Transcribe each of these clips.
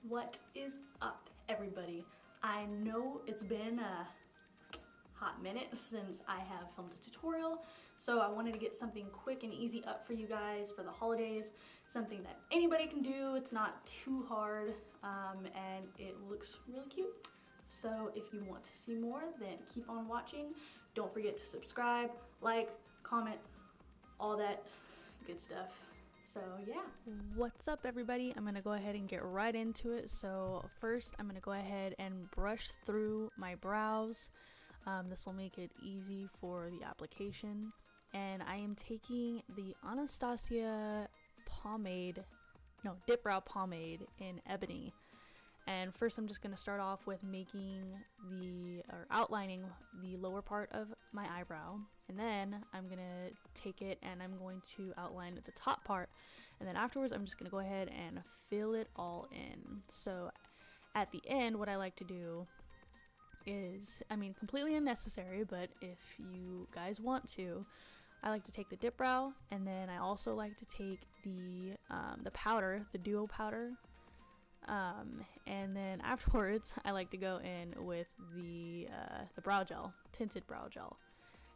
What is up, everybody? I know it's been a hot minute since I have filmed a tutorial, so I wanted to get something quick and easy up for you guys for the holidays, something that anybody can do. It's not too hard, and it looks really cute. So if you want to see more, then keep on watching. Don't forget to subscribe, like, comment, all that good stuff. So yeah. What's up, everybody? I'm gonna go ahead and get right into it. So first I'm gonna go ahead and brush through my brows. This will make it easy for the application. And I am taking the Anastasia Dip Brow Pomade in Ebony. And first I'm just going to start off with outlining the lower part of my eyebrow. And then I'm going to take it and I'm going to outline the top part. And then afterwards I'm just going to go ahead and fill it all in. So at the end, what I like to do is, completely unnecessary, but if you guys want to, I like to take the dip brow, and then I also like to take the powder, the duo powder. And then afterwards I like to go in with the brow gel, tinted brow gel.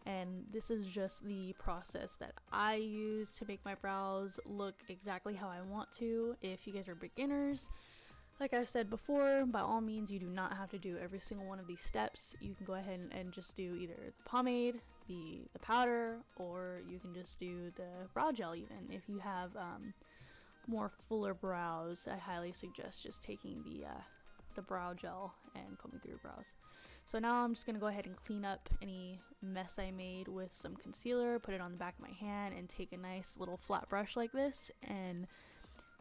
And this is just the process that I use to make my brows look exactly how I want to. If you guys are beginners, like I said before, by all means you do not have to do every single one of these steps. You can go ahead and just do either the pomade, the powder, or you can just do the brow gel even. If you have more fuller brows, I highly suggest just taking the brow gel and combing through your brows. So now I'm just going to go ahead and clean up any mess I made with some concealer, put it on the back of my hand, and take a nice little flat brush like this and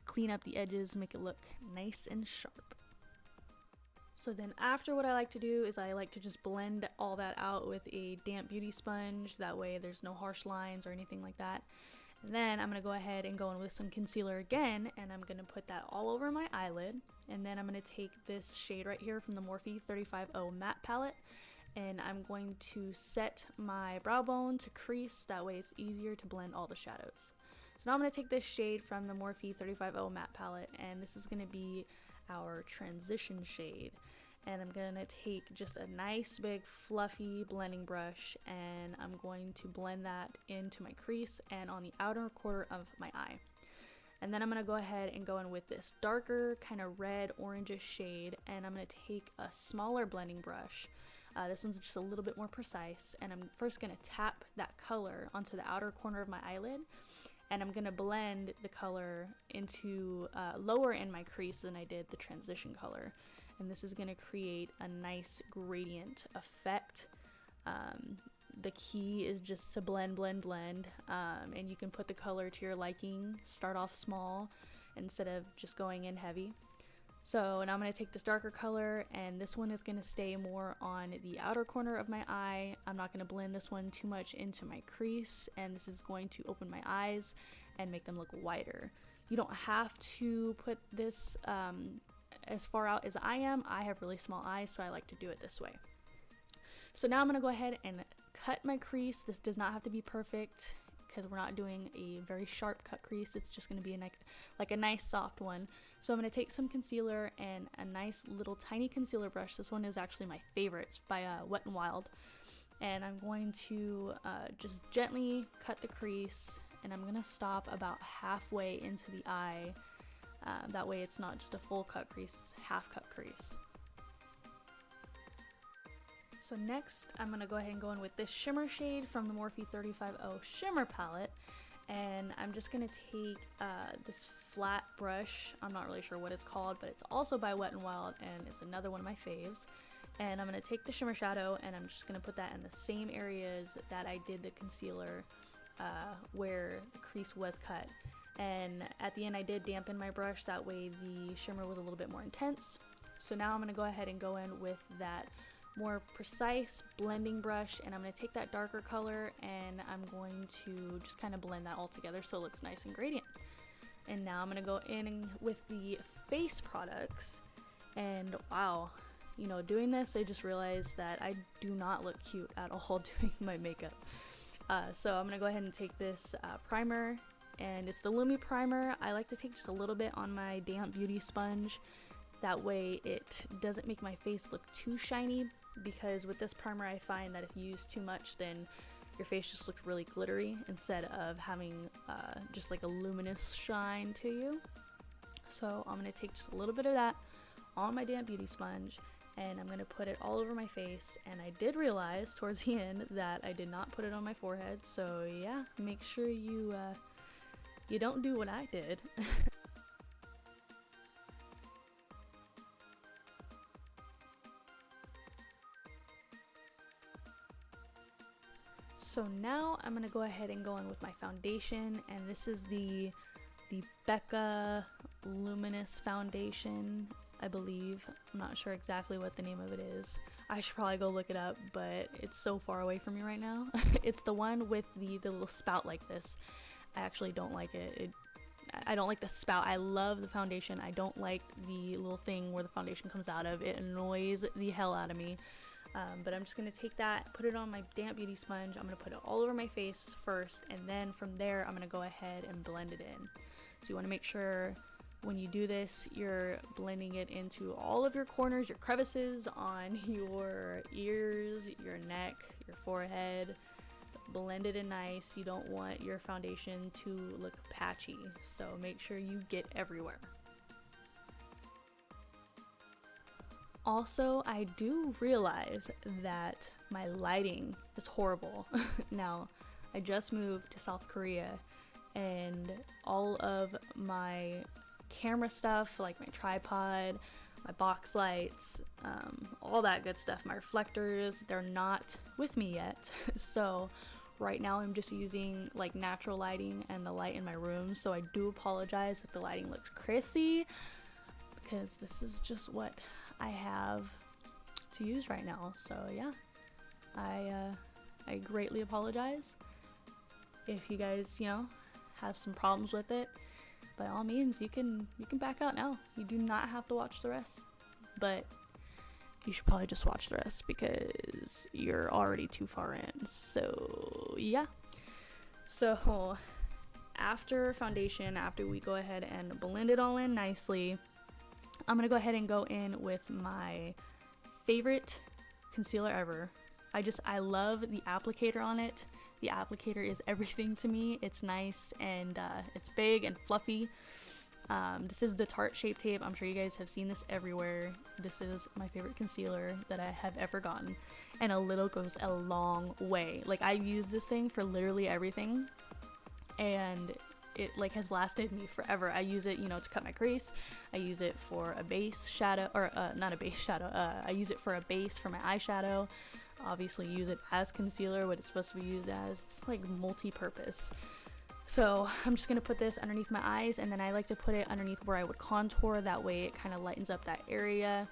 clean up the edges, make it look nice and sharp. So then after, what I like to do is I like to just blend all that out with a damp beauty sponge. That way there's no harsh lines or anything like that. And then I'm going to go ahead and go in with some concealer again, and I'm going to put that all over my eyelid. And then I'm going to take this shade right here from the Morphe 350 matte palette, and I'm going to set my brow bone to crease. That way it's easier to blend all the shadows. So now I'm going to take this shade from the Morphe 350 matte palette, and this is going to be our transition shade. And I'm going to take just a nice big fluffy blending brush, and I'm going to blend that into my crease and on the outer corner of my eye. And then I'm going to go ahead and go in with this darker kind of red orangish shade, and I'm going to take a smaller blending brush. This one's just a little bit more precise, and I'm first going to tap that color onto the outer corner of my eyelid, and I'm going to blend the color into lower in my crease than I did the transition color. And this is going to create a nice gradient effect. The key is just to blend, and you can put the color to your liking. Start off small instead of just going in heavy. So now I'm going to take this darker color, and this one is going to stay more on the outer corner of my eye. I'm not going to blend this one too much into my crease, and this is going to open my eyes and make them look wider. You don't have to put this as far out as I am. I have really small eyes, so I like to do it this way. So now I'm going to go ahead and cut my crease. This does not have to be perfect, because we're not doing a very sharp cut crease. It's just going to be like a nice soft one. So I'm going to take some concealer and a nice little tiny concealer brush. This one is actually my favorite. It's by Wet n Wild. And I'm going to just gently cut the crease, and I'm going to stop about halfway into the eye. That way it's not just a full cut crease, it's a half cut crease. So next, I'm going to go ahead and go in with this shimmer shade from the Morphe 350 Shimmer Palette. And I'm just going to take this flat brush. I'm not really sure what it's called, but it's also by Wet n Wild, and it's another one of my faves. And I'm going to take the shimmer shadow, and I'm just going to put that in the same areas that I did the concealer, where the crease was cut. And at the end I did dampen my brush, that way the shimmer was a little bit more intense. So now I'm going to go ahead and go in with that more precise blending brush, and I'm going to take that darker color and I'm going to just kind of blend that all together so it looks nice and gradient. And now I'm going to go in with the face products, and wow, doing this, I just realized that I do not look cute at all doing my makeup. So I'm going to go ahead and take this primer, and it's the Lumi primer. I like to take just a little bit on my damp beauty sponge That way it doesn't make my face look too shiny, because with this primer I find that if you use too much, then your face just looks really glittery instead of having just like a luminous shine to you. So I'm going to take just a little bit of that on my damp beauty sponge, and I'm going to put it all over my face. And I did realize towards the end that I did not put it on my forehead, so yeah, make sure you don't do what I did. So now I'm going to go ahead and go in with my foundation, and this is the Becca Luminous Foundation, I believe. I'm not sure exactly what the name of it is. I should probably go look it up, but it's so far away from me right now. It's the one with the little spout like this. I actually don't like it. I don't like the spout. I love the foundation. I don't like the little thing where the foundation comes out of. It annoys the hell out of me. But I'm just going to take that, put it on my damp beauty sponge. I'm going to put it all over my face first, and then from there I'm going to go ahead and blend it in. So you want to make sure when you do this, you're blending it into all of your corners, your crevices on your ears, your neck, your forehead. Blend it in nice. You don't want your foundation to look patchy, so make sure you get everywhere. Also, I do realize that my lighting is horrible. Now, I just moved to South Korea, and all of my camera stuff, like my tripod, my box lights, all that good stuff, my reflectors, they're not with me yet. So right now I'm just using like natural lighting and the light in my room, so I do apologize if the lighting looks crazy, because this is just what I have to use right now. So yeah, I greatly apologize. If you guys, have some problems with it, by all means, you can back out now. You do not have to watch the rest, but you should probably just watch the rest because you're already too far in. So yeah. So after foundation, after we go ahead and blend it all in nicely, I'm going to go ahead and go in with my favorite concealer ever. I love the applicator on it. The applicator is everything to me. It's nice and it's big and fluffy. This is the Tarte Shape Tape. I'm sure you guys have seen this everywhere. This is my favorite concealer that I have ever gotten. And a little goes a long way. Like, I use this thing for literally everything. And it like has lasted me forever. I use it, to cut my crease. I use it for a base shadow, or not a base shadow. I use it for a base for my eyeshadow. Obviously use it as concealer, what it's supposed to be used as. It's like multi-purpose. So I'm just gonna put this underneath my eyes, and then I like to put it underneath where I would contour. That way it kind of lightens up that area.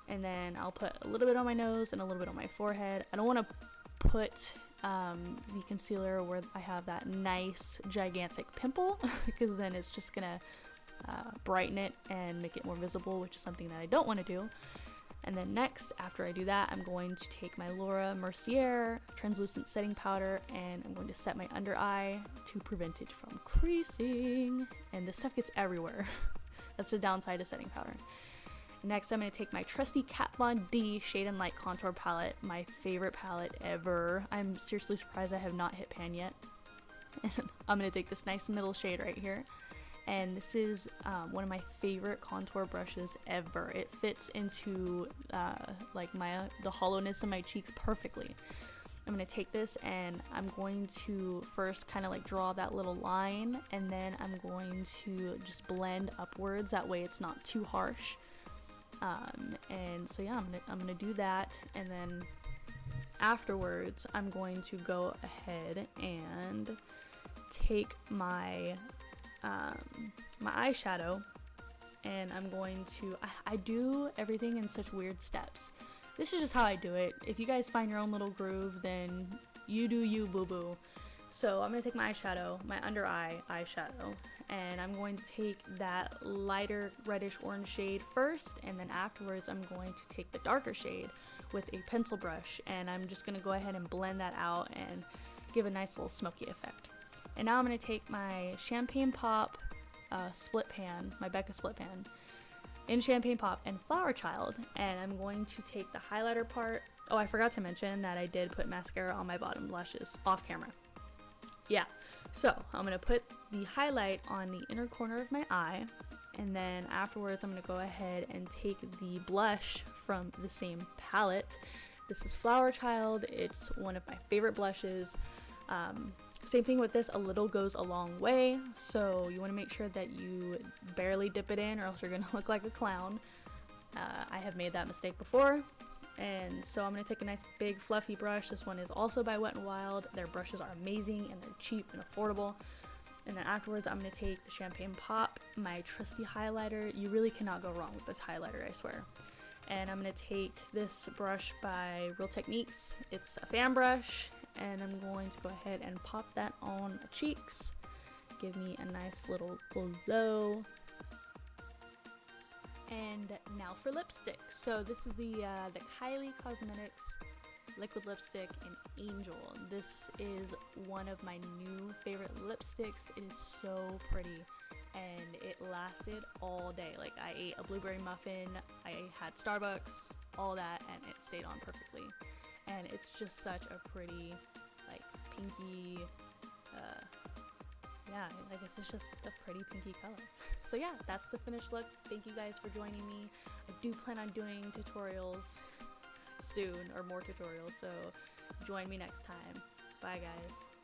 And then I'll put a little bit on my nose and a little bit on my forehead. I don't want to put the concealer where I have that nice gigantic pimple, because then it's just gonna brighten it and make it more visible, which is something that I don't want to do. And then next, after I do that, I'm going to take my Laura Mercier translucent setting powder, and I'm going to set my under eye to prevent it from creasing. And this stuff gets everywhere. That's the downside of setting powder. Next, I'm going to take my trusty Kat Von D Shade and Light Contour Palette, my favorite palette ever. I'm seriously surprised I have not hit pan yet. I'm going to take this nice middle shade right here. And this is one of my favorite contour brushes ever. It fits into the hollowness of my cheeks perfectly. I'm going to take this and I'm going to first kind of like draw that little line, and then I'm going to just blend upwards. That way it's not too harsh. And so yeah, I'm gonna do that, and then afterwards I'm going to go ahead and take my my eyeshadow, and I'm going to I do everything in such weird steps. This is just how I do it. If you guys find your own little groove, then you do you, boo-boo. So I'm going to take my eyeshadow, my under eye eyeshadow, and I'm going to take that lighter reddish orange shade first, and then afterwards I'm going to take the darker shade with a pencil brush, and I'm just going to go ahead and blend that out and give a nice little smoky effect. And now I'm going to take my Champagne Pop split pan, my Becca split pan, in Champagne Pop and Flower Child, and I'm going to take the highlighter part. Oh, I forgot to mention that I did put mascara on my bottom lashes off camera. Yeah, so I'm going to put the highlight on the inner corner of my eye, and then afterwards I'm going to go ahead and take the blush from the same palette. This is Flower Child. It's one of my favorite blushes. Same thing with this, a little goes a long way, so you want to make sure that you barely dip it in or else you're going to look like a clown. I have made that mistake before, and so I'm going to take a nice big fluffy brush. This one is also by Wet n Wild. Their brushes are amazing and they're cheap and affordable. And then afterwards I'm going to take the Champagne Pop, my trusty highlighter. You really cannot go wrong with this highlighter, I swear. And I'm going to take this brush by Real Techniques. It's a fan brush, and I'm going to go ahead and pop that on my cheeks. Give me a nice little glow. And now for lipstick. So this is the Kylie Cosmetics liquid lipstick in Angel. This is one of my new favorite lipsticks. It is so pretty, and it lasted all day. Like, I ate a blueberry muffin, I had Starbucks, all that, and it stayed on perfectly. And it's just such a pretty, like, pinky, yeah, like, it's just a pretty pinky color. So yeah, that's the finished look. Thank you guys for joining me. I do plan on doing tutorials soon, or more tutorials, so join me next time. Bye guys.